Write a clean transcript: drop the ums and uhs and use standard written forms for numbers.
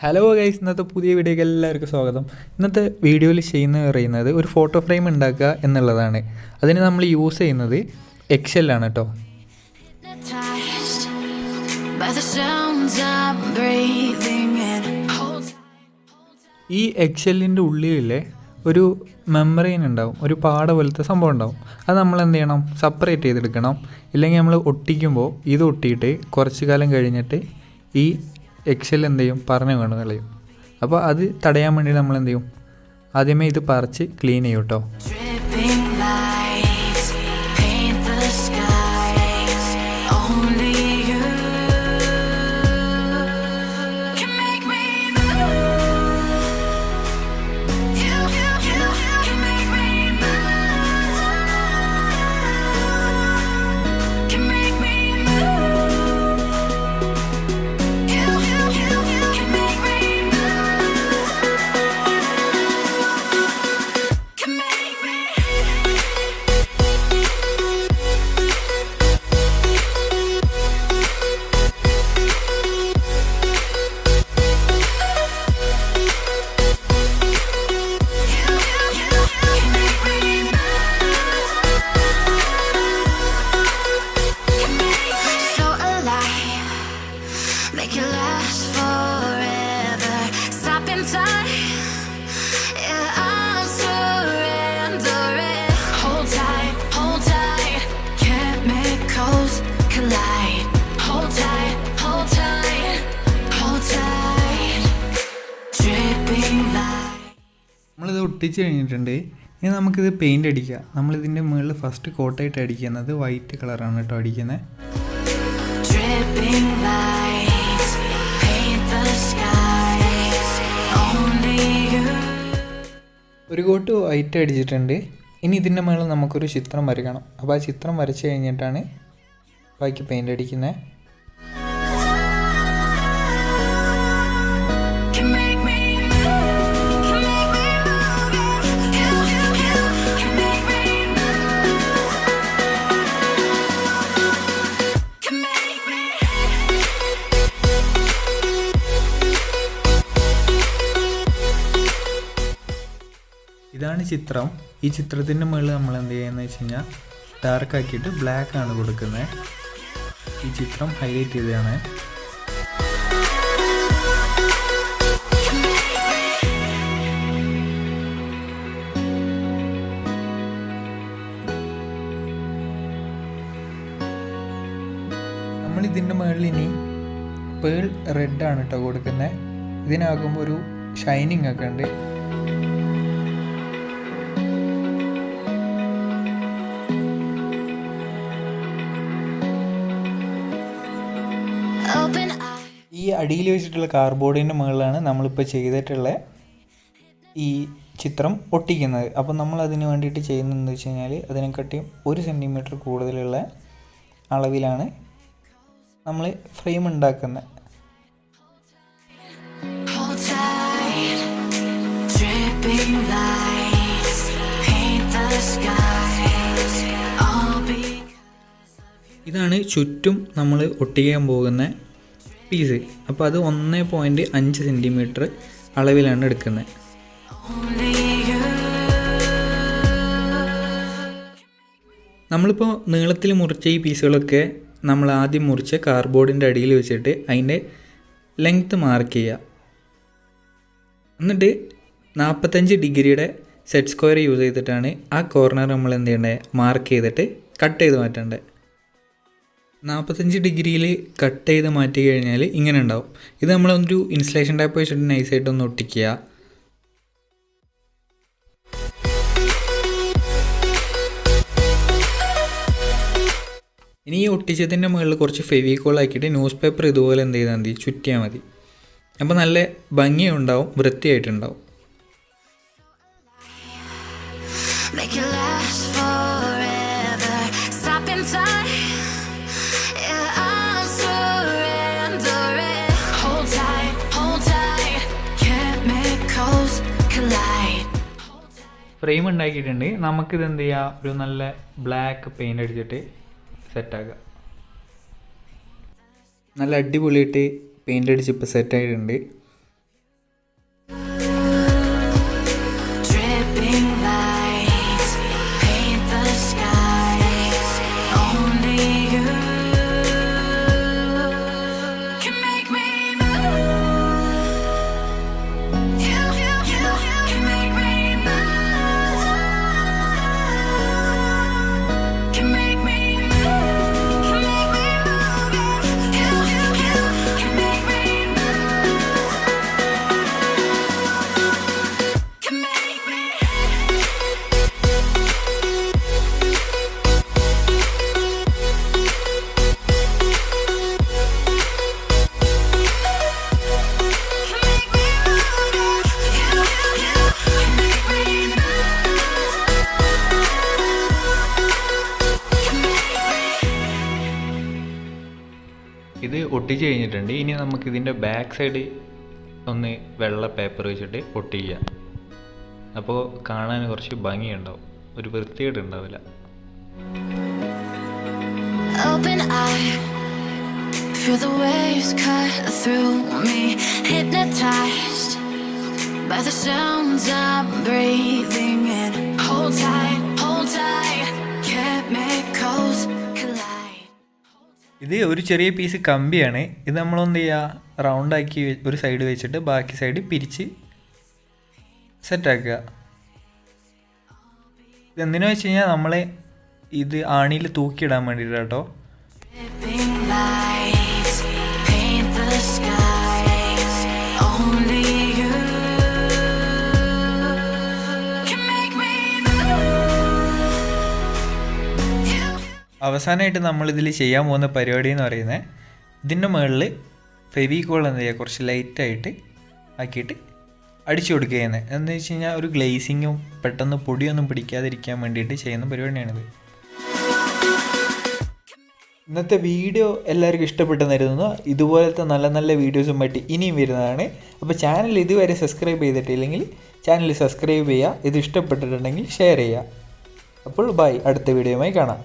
Hello guys, ഇന്നത്തെ പുതിയ വീഡിയോയ്ക്ക് എല്ലാവർക്കും സ്വാഗതം. ഇന്നത്തെ വീഡിയോയിൽ പറയുന്നത് ഒരു ഫോട്ടോ ഫ്രെയിം ഉണ്ടാക്കുക എന്നുള്ളതാണ്. അതിന് നമ്മൾ യൂസ് ചെയ്യുന്നത് എക്സെല്ലാണ് കേട്ടോ. ഈ എക്സെല്ലിൻ്റെ ഉള്ളിലെ ഒരു മെമ്മറൈൻ ഉണ്ടാവും, ഒരു പാട പോലത്തെ സംഭവം ഉണ്ടാവും. അത് നമ്മൾ എന്ത് ചെയ്യണം, സെപ്പറേറ്റ് ചെയ്തെടുക്കണം. ഇല്ലെങ്കിൽ നമ്മൾ ഒട്ടിക്കുമ്പോൾ ഇത് ഒട്ടിയിട്ട് കുറച്ച് കാലം കഴിഞ്ഞിട്ട് ഈ എക്സെൽ എന്ത് ചെയ്യും, പറഞ്ഞു വേണം കളയും. അപ്പോൾ അത് തടയാൻ വേണ്ടി നമ്മൾ എന്ത് ചെയ്യും, ആദ്യമേ ഇത് പറിച്ച് ക്ലീൻ ചെയ്യും കേട്ടോ. നമ്മളിത് ഒട്ടിച്ച് കഴിഞ്ഞിട്ടുണ്ട്. ഇനി നമുക്കിത് പെയിൻ്റ് അടിക്കുക. നമ്മളിതിൻ്റെ മുകളിൽ ഫസ്റ്റ് കോട്ടായിട്ട് അടിക്കുന്നത് വൈറ്റ് കളറാണ് കേട്ടോ അടിക്കുന്നത്. ഒരു കോട്ട് വൈറ്റ് അടിച്ചിട്ടുണ്ട്. ഇനി ഇതിൻ്റെ മുകളിൽ നമുക്കൊരു ചിത്രം വരയ്ക്കണം. അപ്പോൾ ആ ചിത്രം വരച്ച് കഴിഞ്ഞിട്ടാണ് ബാക്കി പെയിൻ്റ് അടിക്കുന്നത്. ഇതാണ് ചിത്രം. ഈ ചിത്രത്തിൻ്റെ മുകളിൽ നമ്മൾ എന്ത് ചെയ്യുന്നത് വെച്ച് കഴിഞ്ഞാൽ ഡാർക്ക് ആക്കിയിട്ട് ബ്ലാക്ക് ആണ് കൊടുക്കുന്നത്. ഈ ചിത്രം ഹൈലൈറ്റ് ചെയ്തതാണ്. നമ്മളിതിൻ്റെ മുകളിൽ ഇനി പേൾ റെഡാണ് കേട്ടോ കൊടുക്കുന്നത്. ഇതിനാകുമ്പോൾ ഒരു ഷൈനിങ് ഒക്കെ ഉണ്ട്. ഈ അടിയിൽ വെച്ചിട്ടുള്ള കാർഡ്ബോർഡിൻ്റെ മുകളിലാണ് നമ്മളിപ്പോൾ ചെയ്തിട്ടുള്ള ഈ ചിത്രം ഒട്ടിക്കുന്നത്. അപ്പോൾ നമ്മൾ അതിന് വേണ്ടിയിട്ട് ചെയ്യുന്നതെന്ന് വെച്ച് കഴിഞ്ഞാൽ അതിനെക്കാട്ടിയും 1 സെൻറ്റിമീറ്റർ കൂടുതലുള്ള അളവിലാണ് നമ്മൾ ഫ്രെയിം ഉണ്ടാക്കുന്നത്. ഇതാണ് ചുറ്റും നമ്മൾ ഒട്ടിക്കാൻ പോകുന്ന പീസ്. അപ്പോൾ അത് 1.5 സെൻറ്റിമീറ്റർ അളവിലാണ് എടുക്കുന്നത്. നമ്മളിപ്പോൾ നീളത്തിൽ മുറിച്ച ഈ പീസുകളൊക്കെ നമ്മൾ ആദ്യം മുറിച്ച കാർഡ്ബോർഡിൻ്റെ അടിയിൽ വെച്ചിട്ട് അതിൻ്റെ ലെങ്ത്ത് മാർക്ക് ചെയ്യുക. എന്നിട്ട് 45 ഡിഗ്രിയുടെ സെറ്റ് സ്ക്വയർ യൂസ് ചെയ്തിട്ടാണ് ആ കോർണർ നമ്മൾ എന്ത് ചെയ്യേണ്ടത്, മാർക്ക് ചെയ്തിട്ട് കട്ട് ചെയ്ത് മാറ്റേണ്ടത്. 45 ഡിഗ്രിയിൽ കട്ട് ചെയ്ത് മാറ്റി കഴിഞ്ഞാൽ ഇങ്ങനെ ഉണ്ടാവും. ഇത് നമ്മളൊരു ഇൻസുലേഷൻ ടാപ്പ് വെച്ചിട്ട് നൈസായിട്ടൊന്ന് ഒട്ടിക്കുക. ഇനി ഈ ഒട്ടിച്ചതിൻ്റെ മുകളിൽ കുറച്ച് ഫെവിക്കോൾ ആക്കിയിട്ട് ന്യൂസ് പേപ്പർ ഇതുപോലെ എന്ത് ചെയ്താൽ മതി, ചുറ്റിയാൽ മതി. അപ്പോൾ നല്ല ഭംഗിയുണ്ടാവും, വൃത്തിയായിട്ടുണ്ടാവും. ഫ്രെയിം ഉണ്ടാക്കിയിട്ടുണ്ട്. നമുക്കിത് എന്ത് ചെയ്യുക, ഒരു നല്ല ബ്ലാക്ക് പെയിൻ്റ് അടിച്ചിട്ട് സെറ്റാക്കുക. നല്ല അടിപൊളിയായിട്ട് പെയിൻ്റ് അടിച്ച് ഇപ്പോൾ സെറ്റായിട്ടുണ്ട്. ഇത് ഒട്ടിച്ച് കഴിഞ്ഞിട്ടുണ്ട്. ഇനി നമുക്ക് ഇതിൻ്റെ ബാക്ക് സൈഡ് ഒന്ന് വെള്ള പേപ്പർ വെച്ചിട്ട് ഒട്ടിക്കുക. അപ്പോൾ കാണാൻ കുറച്ച് ഭംഗിയുണ്ടാവും, ഒരു വൃത്തികേട് ഉണ്ടാവില്ല. Open eye, feel the waves cut through me, hypnotized by the sounds I'm breathing in. Hold tight, chemicals collide. ഇത് ഒരു ചെറിയ പീസ് കമ്പിയാണ്. ഇത് നമ്മളൊന്ന് ചെയ്യുക, റൗണ്ടാക്കി ഒരു സൈഡ് വെച്ചിട്ട് ബാക്കി സൈഡ് പിരിച്ച് സെറ്റാക്കുക. ഇതെന്തിനാ വെച്ച് കഴിഞ്ഞാൽ നമ്മളെ ഇത് ആണിയിൽ തൂക്കിയിടാൻ വേണ്ടിയിട്ട് കേട്ടോ. അവസാനമായിട്ട് നമ്മളിതിൽ ചെയ്യാൻ പോകുന്ന പരിപാടി എന്ന് പറയുന്നത്, ഇതിൻ്റെ മുകളിൽ ഫെവിക്കോൾ എന്ത് ചെയ്യുക, കുറച്ച് ലൈറ്റായിട്ട് ആക്കിയിട്ട് അടിച്ചു കൊടുക്കുക ചെയ്യുന്നത്. എന്ന് വെച്ച് കഴിഞ്ഞാൽ ഒരു ഗ്ലേസിങ്ങും പെട്ടെന്ന് പൊടിയൊന്നും പിടിക്കാതിരിക്കാൻ വേണ്ടിയിട്ട് ചെയ്യുന്ന പരിപാടിയാണിത്. ഇന്നത്തെ വീഡിയോ എല്ലാവർക്കും ഇഷ്ടപ്പെട്ടെന്ന് കരുതുന്നു. ഇതുപോലത്തെ നല്ല നല്ല വീഡിയോസുമായിട്ട് ഇനിയും വരുന്നതാണ്. അപ്പോൾ ചാനൽ ഇതുവരെ സബ്സ്ക്രൈബ് ചെയ്തിട്ടില്ലെങ്കിൽ ചാനൽ സബ്സ്ക്രൈബ് ചെയ്യുക. ഇത് ഇഷ്ടപ്പെട്ടിട്ടുണ്ടെങ്കിൽ ഷെയർ ചെയ്യുക. അപ്പോൾ ബൈ, അടുത്ത വീഡിയോയുമായി കാണാം.